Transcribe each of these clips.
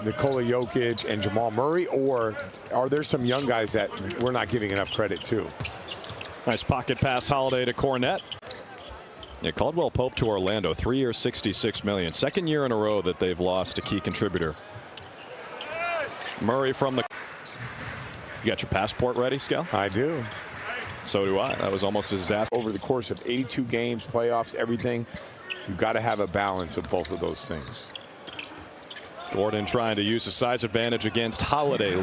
Nikola Jokic and Jamal Murray, or are there some young guys that we're not giving enough credit to? Nice pocket pass, Holiday to Cornet. Yeah, Caldwell Pope to Orlando, 3 years, $66 million. Second year in a row that they've lost a key contributor. Murray from the. You got your passport ready, Scal? I do. So do I. That was almost a disaster. Over the course of 82 games, playoffs, everything, you've got to have a balance of both of those things. Gordon trying to use the size advantage against Holiday.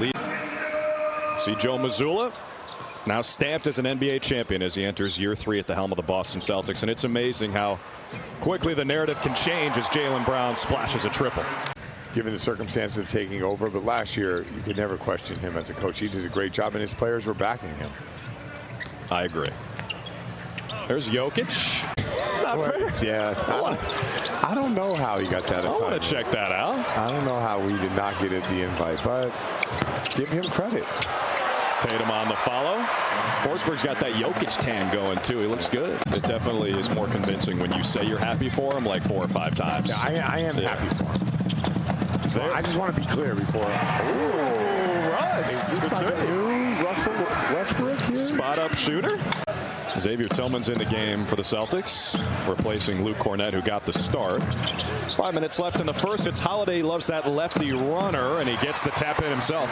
See Joe Mazzulla now stamped as an NBA champion as he enters year 3 at the helm of the Boston Celtics. And it's amazing how quickly the narrative can change as Jaylen Brown splashes a triple. Given the circumstances of taking over, but last year you could never question him as a coach. He did a great job and his players were backing him. I agree. There's Jokic. It's not fair. Yeah. I don't know how he got that assignment. I want to check that out. I don't know how we did not get the invite, but give him credit. Tatum on the follow. Forsberg's got that Jokic tan going too. He looks good. It definitely is more convincing when you say you're happy for him like 4 or 5 times. Yeah, I am happy for him. Well, I just want to be clear before. Ooh, Russ. Is this like a new Russell Westbrook here? Spot up shooter. Xavier Tillman's in the game for the Celtics, replacing Luke Cornet, who got the start. 5 minutes left in the first. It's Holiday. He loves that lefty runner, and he gets the tap in himself.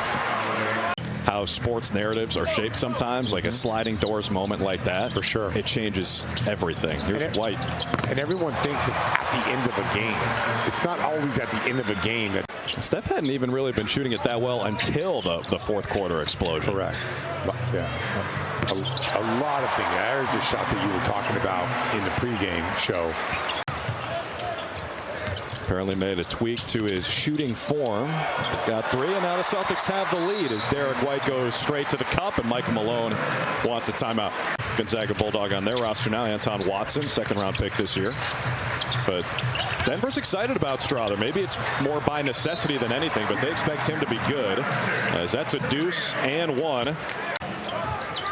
How sports narratives are shaped sometimes, like a sliding doors moment like that. For sure. It changes everything. Here's White. And everyone thinks it's at the end of a game. It's not always at the end of a game. Steph hadn't even really been shooting it that well until the fourth quarter explosion. Correct. Yeah. A lot of things. There's a shot that you were talking about in the pregame show. Apparently made a tweak to his shooting form. Got 3, and now the Celtics have the lead as Derek White goes straight to the cup, and Michael Malone wants a timeout. Gonzaga Bulldog on their roster now. Anton Watson, 2nd-round pick this year. But Denver's excited about Strawther. Maybe it's more by necessity than anything, but they expect him to be good, as that's a deuce and 1.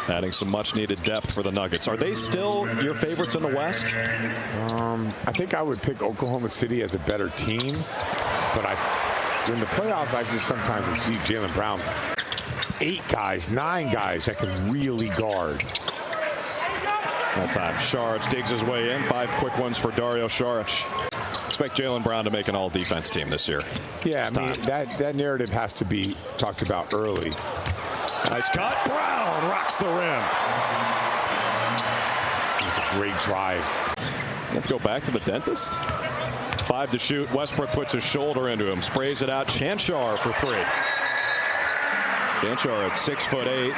Adding some much-needed depth for the Nuggets. Are they still your favorites in the West? I think I would pick Oklahoma City as a better team, but in the playoffs, I just sometimes see Jaylen Brown, 8 guys, 9 guys that can really guard. That time, Saric digs his way in. 5 quick ones for Dario Saric. Expect Jaylen Brown to make an all-defense team this year. Yeah, I mean, that narrative has to be talked about early. Nice cut. Brown rocks the rim. It's a great drive. Let's go back to the dentist. 5 to shoot. Westbrook puts his shoulder into him. Sprays it out. Chanchar for 3. Chanchar at 6'8".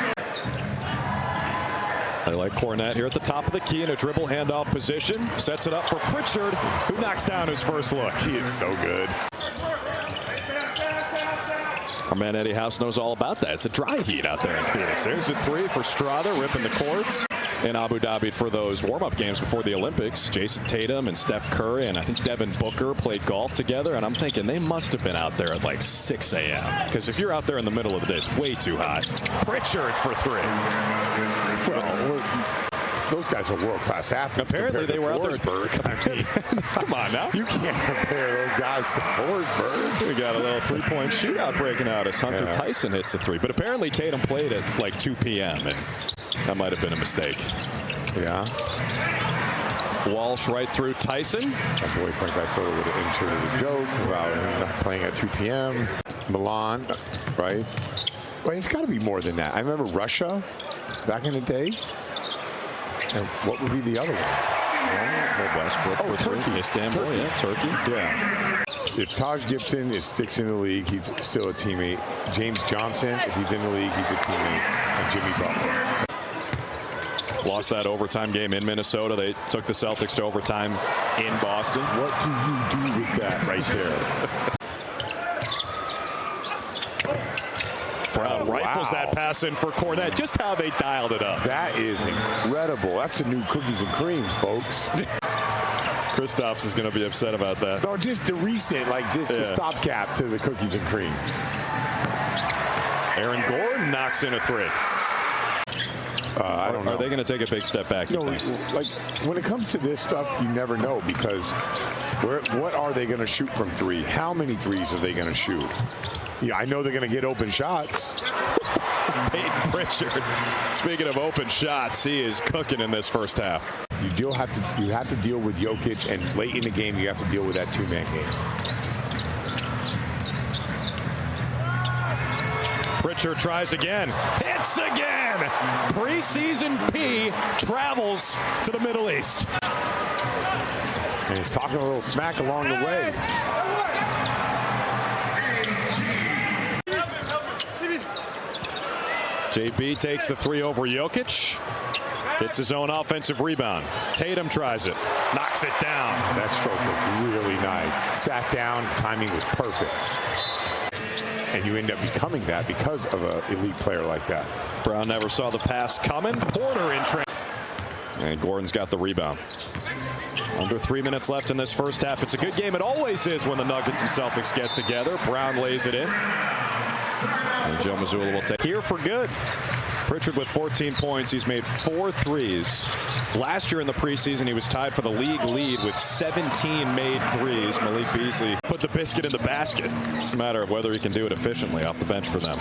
They like Cornet here at the top of the key in a dribble handoff position. Sets it up for Pritchard, who knocks down his first look. He is so good. Our man Eddie House knows all about that. It's a dry heat out there in Phoenix. There's a 3 for Strawther, ripping the cords in Abu Dhabi for those warm-up games before the Olympics. Jason Tatum and Steph Curry and I think Devin Booker played golf together, and I'm thinking they must have been out there at like 6 a.m. because if you're out there in the middle of the day, it's way too hot. Pritchard for 3. Well, those guys are world-class athletes. Apparently they were out there. I mean, come on now. You can't compare those guys to Forsberg. We got a little 3-point shootout breaking out as Hunter Tyson hits the 3. But apparently Tatum played at like 2 p.m. and that might have been a mistake. Yeah. Walsh right through Tyson. My boy Frank Isola would have inserted a joke about him not playing at 2 p.m. Milan, right? Well, it's got to be more than that. I remember Russia back in the day. And what would be the other one? Westbrook. Turkey. Istanbul, Turkey. Yeah, Turkey. Yeah. If Taj Gibson sticks in the league, he's still a teammate. James Johnson, if he's in the league, he's a teammate. And Jimmy Butler. Lost that overtime game in Minnesota. They took the Celtics to overtime in Boston. What do you do with that right there? Brown rifles that pass in for Cornet. Just how they dialed it up. That is incredible. That's the new cookies and cream, folks. Kristaps is going to be upset about that. No, just the recent, like just the stopgap to the cookies and cream. Aaron Gordon knocks in a 3. I don't know. Are they going to take a big step back? You know, like when it comes to this stuff, you never know because what are they going to shoot from three? How many threes are they going to shoot? Yeah, I know they're going to get open shots. Peyton Pritchard. Speaking of open shots, he is cooking in this first half. You have to deal with Jokic, and late in the game, you have to deal with that two-man game. Pritchard tries again. Hits again. Preseason P travels to the Middle East. And he's talking a little smack along the way. JB takes the three over Jokic. Gets his own offensive rebound. Tatum tries it. Knocks it down. That stroke was really nice. Sat down. Timing was perfect. And you end up becoming that because of an elite player like that. Brown never saw the pass coming. Porter in train. And Gordon's got the rebound. Under 3 minutes left in this first half. It's a good game. It always is when the Nuggets and Celtics get together. Brown lays it in. And Joe Mazzulla will take here for good. Pritchard with 14 points. He's made 4 threes. Last year in the preseason, he was tied for the league lead with 17 made threes. Malik Beasley put the biscuit in the basket. It's a matter of whether he can do it efficiently off the bench for them.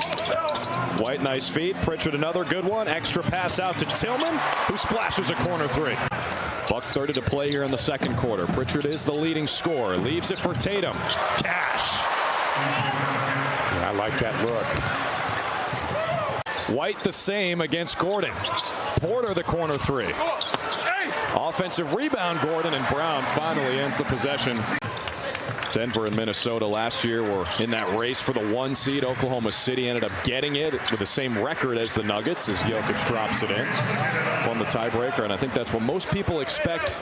White, nice feet. Pritchard, another good one. Extra pass out to Tillman, who splashes a corner three. $1:30 to play here in the second quarter. Pritchard is the leading scorer. Leaves it for Tatum. Cash. Yeah, I like that look. White the same against Gordon. Porter the corner three. Offensive rebound, Gordon, and Brown finally ends the possession. Denver and Minnesota last year were in that race for the 1 seed. Oklahoma City ended up getting it with the same record as the Nuggets as Jokic drops it in. Won the tiebreaker, and I think that's what most people expect.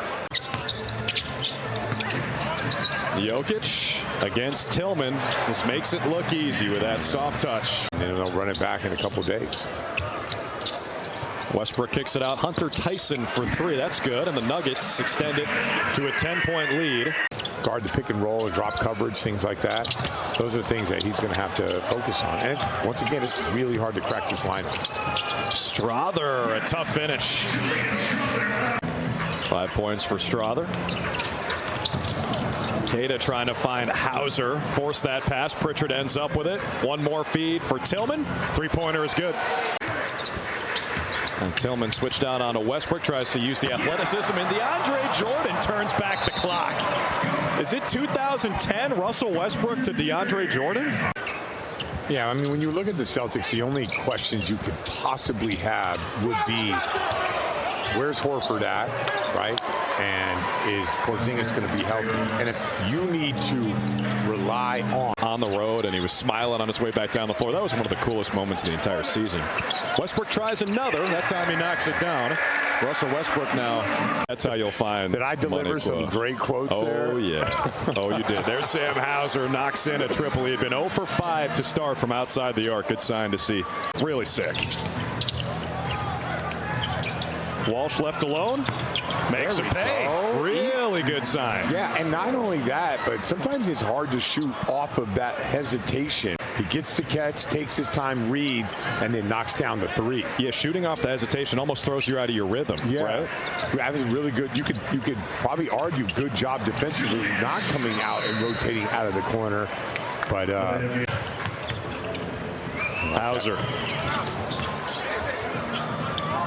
Jokic against Tillman. This makes it look easy with that soft touch. And they'll run it back in a couple days. Westbrook kicks it out. Hunter Tyson for 3. That's good. And the Nuggets extend it to a 10-point lead. Guard the pick and roll or drop coverage, things like that. Those are the things that he's going to have to focus on. And once again, it's really hard to crack this lineup. Strawther, a tough finish. 5 points for Strawther. Queta trying to find Hauser. Force that pass. Pritchard ends up with it. One more feed for Tillman. 3-pointer is good. And Tillman switched out onto Westbrook. Tries to use the athleticism. And DeAndre Jordan turns back the clock. Is it 2010 Russell Westbrook to DeAndre Jordan? Yeah, I mean, when you look at the Celtics, the only questions you could possibly have would be, where's Horford at, right? And is Porzingis going to be healthy? And if you need to rely on the road, and he was smiling on his way back down the floor. That was one of the coolest moments of the entire season. Westbrook tries another. That time he knocks it down. Russell Westbrook now. That's how you'll find. Did I deliver some great quotes there? Oh, yeah. Oh, you did. There's Sam Hauser, knocks in a triple. He had been 0 for 5 to start from outside the arc. Good sign to see. Really sick. Walsh left alone. Makes a pay. Really good sign. Yeah, and not only that, but sometimes it's hard to shoot off of that hesitation. He gets the catch, takes his time, reads, and then knocks down the 3. Yeah, shooting off the hesitation almost throws you out of your rhythm. Yeah, right? That was really good. You could probably argue good job defensively, not coming out and rotating out of the corner. But Hauser.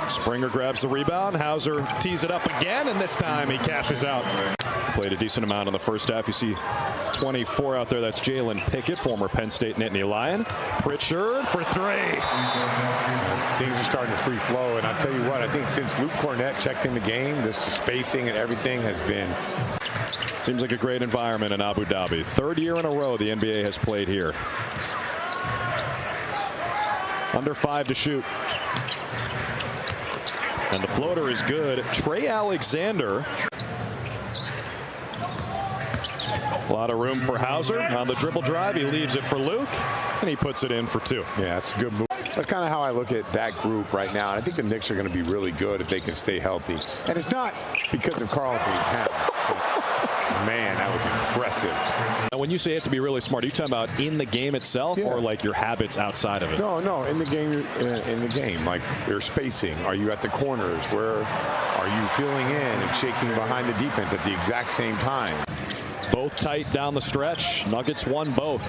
Springer grabs the rebound. Hauser tees it up again, and this time he cashes out. Played a decent amount in the first half. You see 24 out there. That's Jalen Pickett, former Penn State Nittany Lion. Pritchard for 3. Things are starting to free flow, and I'll tell you what, I think since Luke Cornett checked in the game, the spacing and everything has been... Seems like a great environment in Abu Dhabi. 3rd year in a row the NBA has played here. Under 5 to shoot. And the floater is good. Trey Alexander. A lot of room for Hauser. On the dribble drive, he leaves it for Luke, and he puts it in for 2. Yeah, that's a good move. That's kind of how I look at that group right now. And I think the Knicks are going to be really good if they can stay healthy. And it's not because of Karl-Anthony Towns. man, that was impressive. Now, when you say you have to be really smart, are you talking about in the game itself or like your habits outside of it? No, in the game, like your spacing. Are you at the corners? Where are you filling in and shaking behind the defense at the exact same time? Both tight down the stretch. Nuggets won both.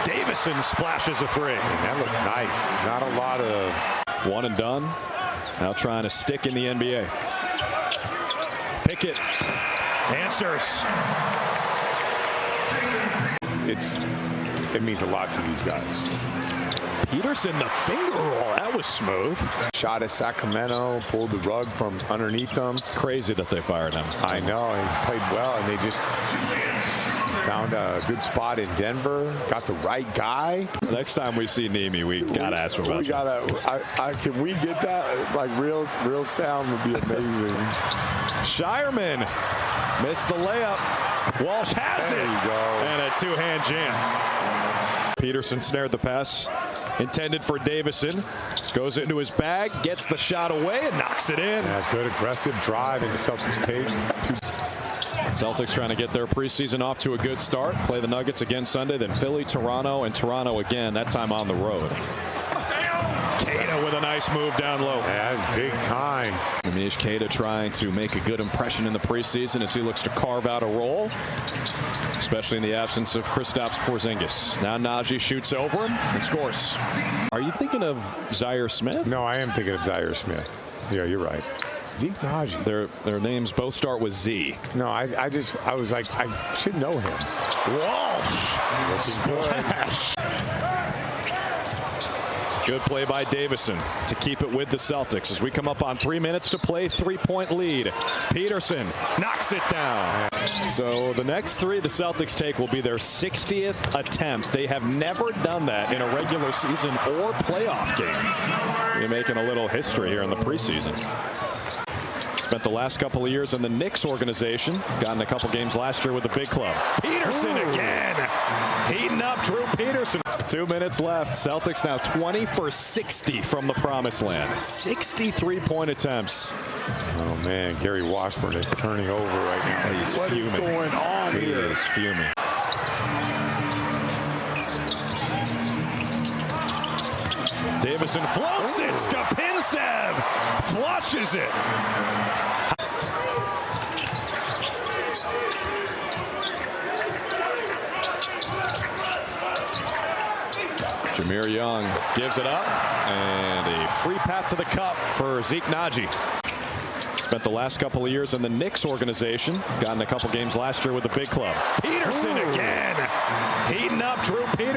Davison splashes a three. And that looked nice. Not a lot of one and done. Now trying to stick in the NBA. Pickett answers. It means a lot to these guys. Peterson, the finger roll. That was smooth. Shot at Sacramento, pulled the rug from underneath them. Crazy that they fired him. I know. He played well, and they just found a good spot in Denver. Got the right guy. Next time we see Nemi, we gotta ask him about we gotta. Can we get that? Like real sound would be amazing. Shireman missed the layup. Walsh has it. There you go. And a two-hand jam. Peterson snared the pass intended for Davison. Goes into his bag, gets the shot away, and knocks it in. Yeah, good aggressive drive, and the Celtics take. Celtics trying to get their preseason off to a good start. Play the Nuggets again Sunday, then Philly, Toronto, and Toronto again, that time on the road. Keita with a nice move down low. Yeah, that's big time. Amish Keita trying to make a good impression in the preseason as he looks to carve out a role, especially in the absence of Kristaps Porzingis. Now Najee shoots over him and scores. Are you thinking of Zaire Smith? No, I am thinking of Zaire Smith. Yeah, you're right. Zeke Najee. Their names both start with Z. No, I was like, I should know him. Walsh. Splash. Good play by Davison to keep it with the Celtics as we come up on 3 minutes to play. 3-point lead. Peterson knocks it down. So the next three the Celtics take will be their 60th attempt. They have never done that in a regular season or playoff game. They're making a little history here in the preseason. Spent the last couple of years in the Knicks organization. Gotten a couple games last year with the big club. Peterson again. Heating up Drew Peterson. 2 minutes left. Celtics now 20 for 60 from the promised land. 63-point attempts. Oh, man. Gary Washburn is turning over right now. He's fuming. What's going on here? He is fuming. Davison floats it. Skapinsev flushes it. Jameer Young gives it up, and a free pat to the cup for Zeke Najee. Spent the last couple of years in the Knicks organization. Gotten a couple games last year with the big club. Peterson again. Heating up Drew Peterson.